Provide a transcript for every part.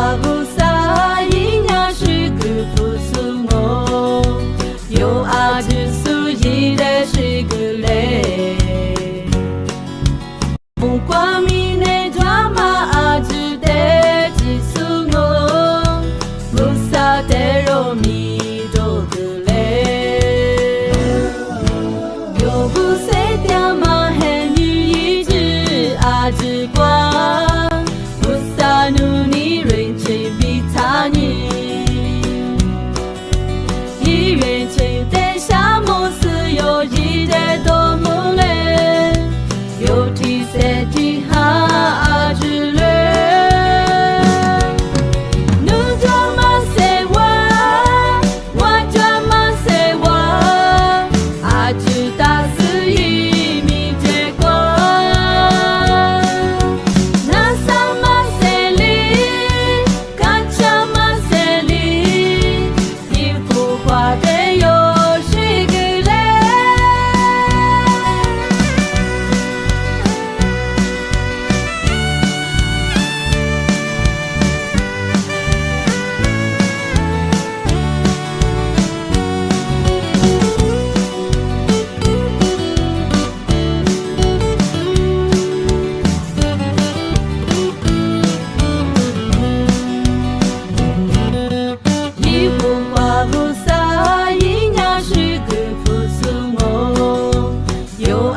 花不洒，一年是个不苏我，有阿子苏一的是个嘞。不管明年抓马阿子的只苏我，不洒的肉米都个嘞。有不洒的马很女一只阿子光。努力认真比他你，一元钱的沙漠是有一的多么嘞，有提色提哈阿之嘞，努抓嘛塞哇，我抓嘛塞哇，阿之大是一米结果。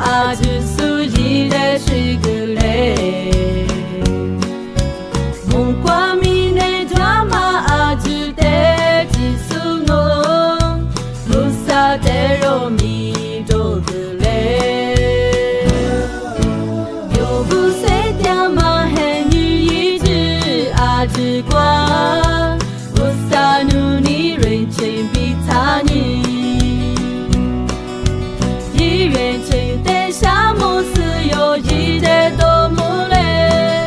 阿子苏一的是个嘞，梦光明的抓马阿子的只苏我，不洒的肉米都个嘞，有不洒的马很女一只阿子光，不洒努力认真比他你，一元钱的。沙漠是有一的多么嘞，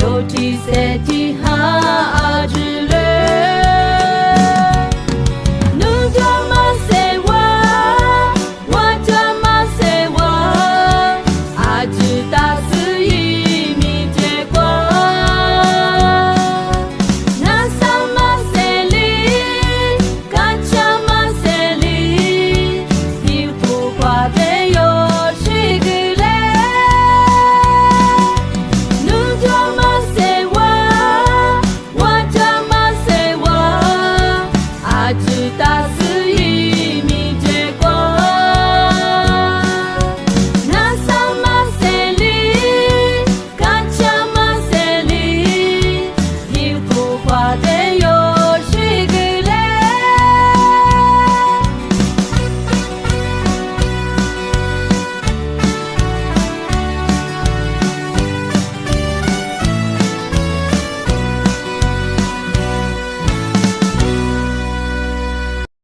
有提色。